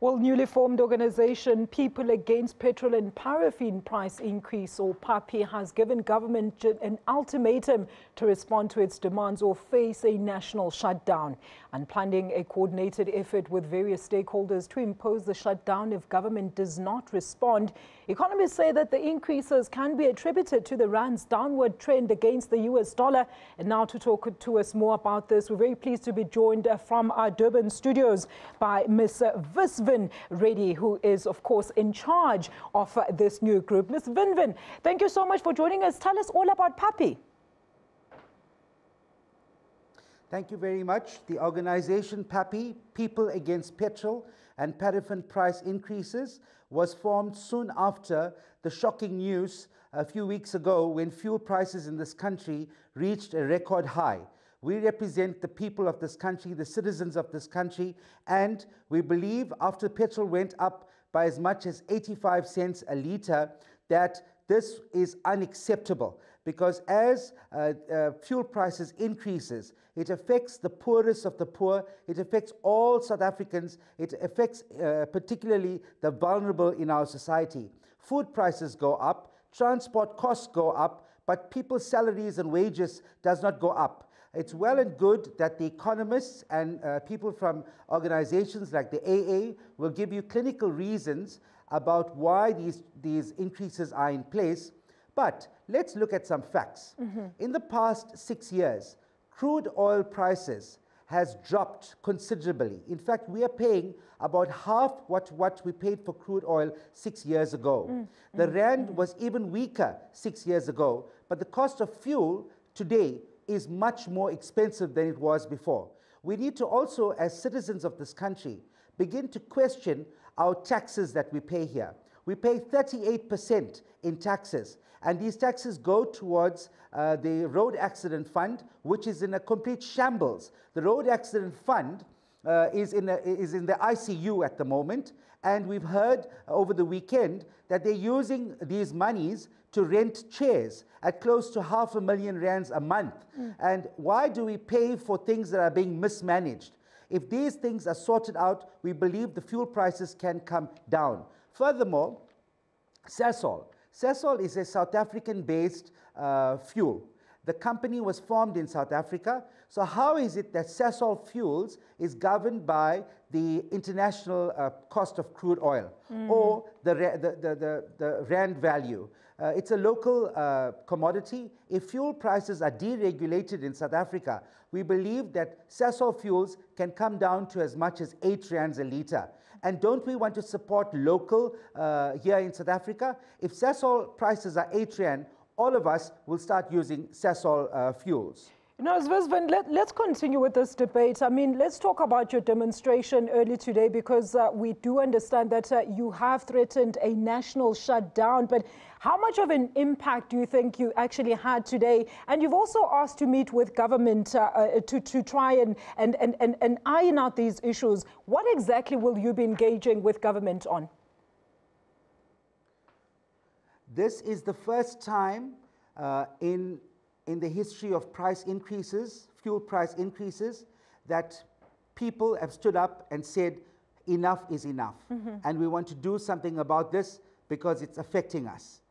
Well, newly formed organization People Against Petrol and Paraffin Price Increase, or PAPPI, has given government an ultimatum to respond to its demands or face a national shutdown, and planning a coordinated effort with various stakeholders to impose the shutdown if government does not respond. Economists say that the increases can be attributed to the rand's downward trend against the US dollar. And now to talk to us more about this, we're very pleased to be joined from our Durban studios by Ms. Visvin Reddy, who is, of course, in charge of this new group. Ms. Visvin, thank you so much for joining us. Tell us all about PAPPI. Thank you very much. The organization PAPPI, People Against Petrol and Paraffin Price Increases, was formed soon after the shocking news a few weeks ago when fuel prices in this country reached a record high. We represent the people of this country, the citizens of this country, and we believe after petrol went up by as much as 85 cents a litre that this is unacceptable, because as fuel prices increases, it affects the poorest of the poor, it affects all South Africans, it affects particularly the vulnerable in our society. Food prices go up, transport costs go up, but people's salaries and wages does not go up. It's well and good that the economists and people from organizations like the AA will give you clinical reasons about why these increases are in place. But let's look at some facts. In the past 6 years, crude oil prices has dropped considerably. In fact, we are paying about half what we paid for crude oil 6 years ago. The rand was even weaker 6 years ago, but the cost of fuel today is much more expensive than it was before. We need to also, as citizens of this country, begin to question our taxes that we pay here. We pay 38% in taxes, and these taxes go towards the road accident fund, which is in a complete shambles. The road accident fund is in the ICU at the moment, and we've heard over the weekend that they're using these monies to rent chairs at close to R500,000 a month. And why do we pay for things that are being mismanaged? If these things are sorted out, we believe the fuel prices can come down. Furthermore, Sasol. Sasol is a South African-based fuel. The company was formed in South Africa. So how is it that Sasol Fuels is governed by the international cost of crude oil or the rand value? It's a local commodity. If fuel prices are deregulated in South Africa, we believe that Sasol Fuels can come down to as much as 8 rands a litre. And don't we want to support local here in South Africa? If Sasol prices are 8 rand, all of us will start using Sasol fuels. You know, Visvin, let's continue with this debate. I mean, let's talk about your demonstration early today, because we do understand that you have threatened a national shutdown. But how much of an impact do you think you actually had today? And you've also asked to meet with government to try and iron out these issues. What exactly will you be engaging with government on? This is the first time in the history of price increases, fuel price increases, that people have stood up and said, enough is enough. And we want to do something about this because it's affecting us.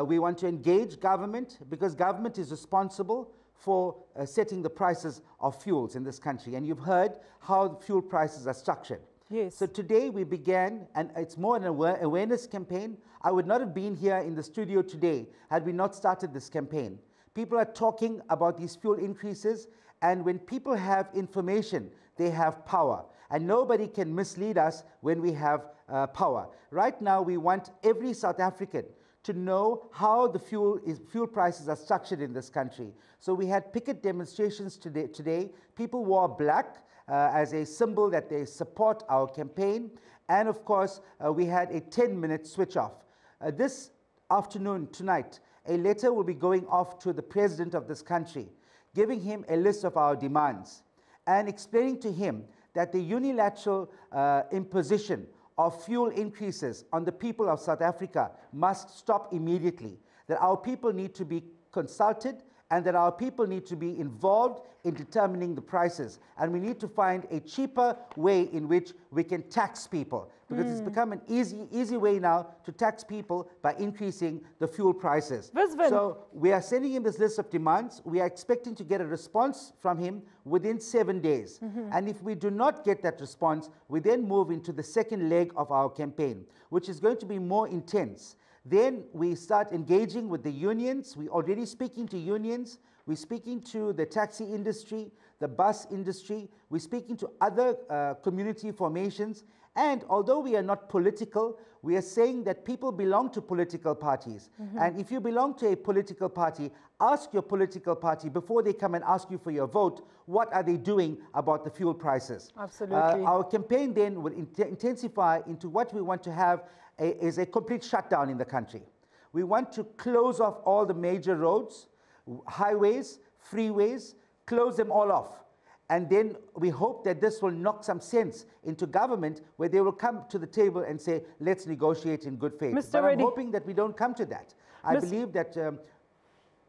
We want to engage government because government is responsible for setting the prices of fuels in this country. And you've heard how fuel prices are structured. Yes. So today we began, and it's more an awareness campaign. I would not have been here in the studio today had we not started this campaign. People are talking about these fuel increases, and when people have information, they have power. And nobody can mislead us when we have power. Right now, we want every South African to know how the fuel prices are structured in this country. So we had picket demonstrations today. People wore black as a symbol that they support our campaign. And of course, we had a 10-minute switch off. This afternoon, tonight, a letter will be going off to the president of this country, giving him a list of our demands and explaining to him that the unilateral imposition of fuel increases on the people of South Africa must stop immediately, that our people need to be consulted and that our people need to be involved in determining the prices. And we need to find a cheaper way in which we can tax people, because it's become an easy way now to tax people by increasing the fuel prices. Visvin. So we are sending him this list of demands. We are expecting to get a response from him within 7 days. And if we do not get that response, we then move into the second leg of our campaign, which is going to be more intense. Then we start engaging with the unions. We're already speaking to unions. We're speaking to the taxi industry, the bus industry. We're speaking to other community formations. And although we are not political, we are saying that people belong to political parties. And if you belong to a political party, ask your political party before they come and ask you for your vote, what are they doing about the fuel prices? Absolutely. Our campaign then will intensify into what we want to have is a complete shutdown in the country. We want to close off all the major roads, highways, freeways, close them all off. And then we hope that this will knock some sense into government, where they will come to the table and say, let's negotiate in good faith. Mr. But Reddy, I'm hoping that we don't come to that. I believe that...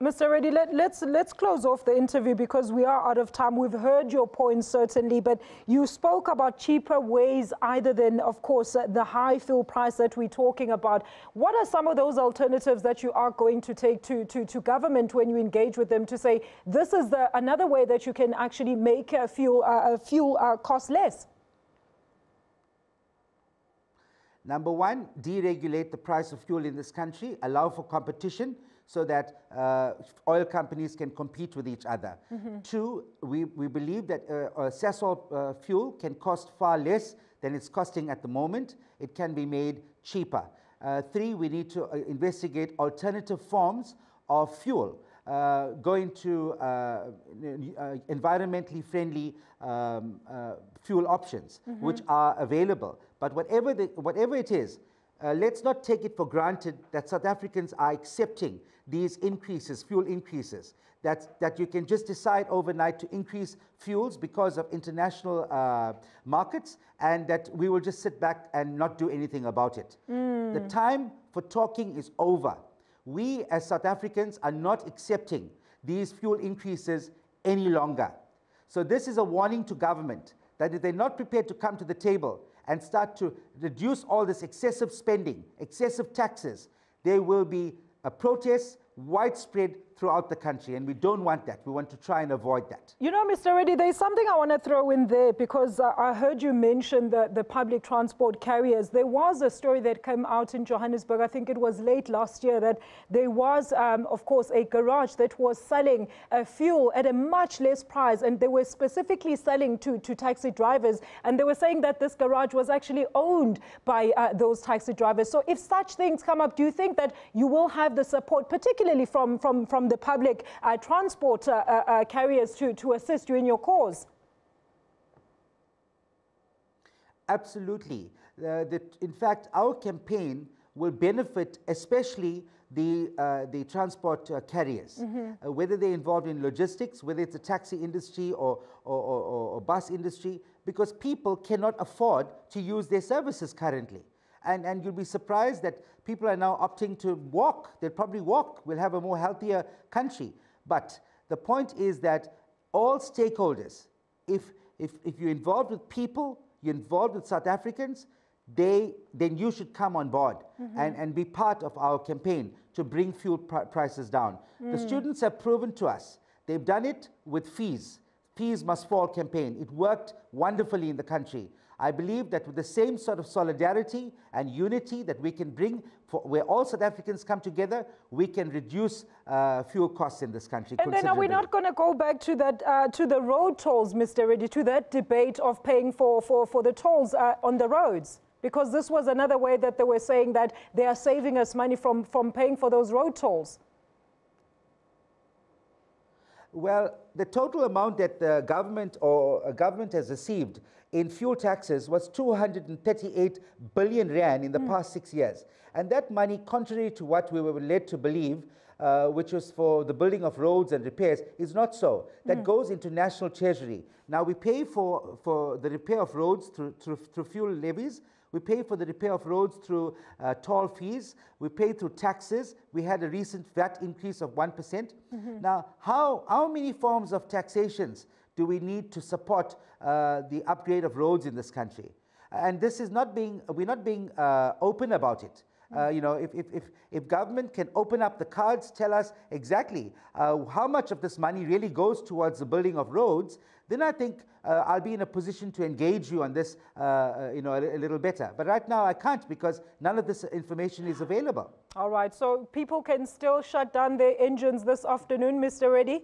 Mr. Reddy, let's close off the interview because we are out of time. We've heard your points, certainly, but you spoke about cheaper ways other than, of course, the high fuel price that we're talking about. What are some of those alternatives that you are going to take to government when you engage with them to say, this is another way that you can actually make fuel cost less? Number one, deregulate the price of fuel in this country, allow for competition, so that oil companies can compete with each other. Two, we believe that Sasol fuel can cost far less than it's costing at the moment. It can be made cheaper. Three, we need to investigate alternative forms of fuel, going to environmentally friendly fuel options, which are available. But whatever it is, let's not take it for granted that South Africans are accepting these increases, fuel increases, that you can just decide overnight to increase fuels because of international markets, and that we will just sit back and not do anything about it. The time for talking is over. We as South Africans are not accepting these fuel increases any longer. So this is a warning to government that if they're not prepared to come to the table and start to reduce all this excessive spending, excessive taxes, there will be protests widespread throughout the country, and we don't want that. We want to try and avoid that. You know, Mr. Reddy, there's something I want to throw in there because I heard you mention the public transport carriers. There was a story that came out in Johannesburg, I think it was late last year, that there was, of course, a garage that was selling fuel at a much less price, and they were specifically selling to taxi drivers, and they were saying that this garage was actually owned by those taxi drivers. So if such things come up, do you think that you will have the support, particularly from the public transport carriers to assist you in your cause? Absolutely. In fact, our campaign will benefit especially the transport carriers, whether they're involved in logistics, whether it's the taxi industry or bus industry, because people cannot afford to use their services currently. And you'll be surprised that people are now opting to walk. They'll probably walk. We'll have a more healthier country. But the point is that all stakeholders, if you're involved with people, you're involved with South Africans, then you should come on board and be part of our campaign to bring fuel prices down. The students have proven to us, they've done it with fees. Fees must fall campaign. It worked wonderfully in the country. I believe that with the same sort of solidarity and unity that we can bring, where all South Africans come together, we can reduce fuel costs in this country. And then are we not going to go back to that, to the road tolls, Mr. Reddy, to that debate of paying for the tolls on the roads? Because this was another way that they were saying that they are saving us money from paying for those road tolls. Well, the total amount that the government has received in fuel taxes was 238 billion rand in the past 6 years. And that money, contrary to what we were led to believe, which was for the building of roads and repairs, is not so. That goes into national treasury. Now we pay for the repair of roads through fuel levies. We pay for the repair of roads through toll fees. We pay through taxes. We had a recent VAT increase of 1%. Now, how many forms of taxations do we need to support the upgrade of roads in this country? And this is we're not being open about it. If government can open up the cards, tell us exactly how much of this money really goes towards the building of roads, then I think I'll be in a position to engage you on this, a little better. But right now I can't, because none of this information is available. All right, so people can still shut down their engines this afternoon, Mr. Reddy?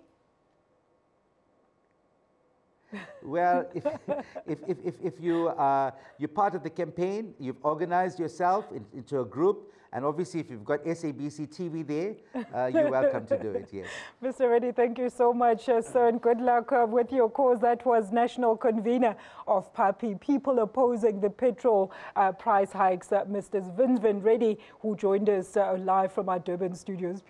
Well, if you're part of the campaign, you've organized yourself into a group, and obviously if you've got SABC TV there, you're welcome to do it, yes. Mr. Reddy, thank you so much, sir, and good luck with your cause. That was National Convener of PAPPI, People Opposing the Petrol Price Hikes, Mr. Visvin Reddy, who joined us live from our Durban studios.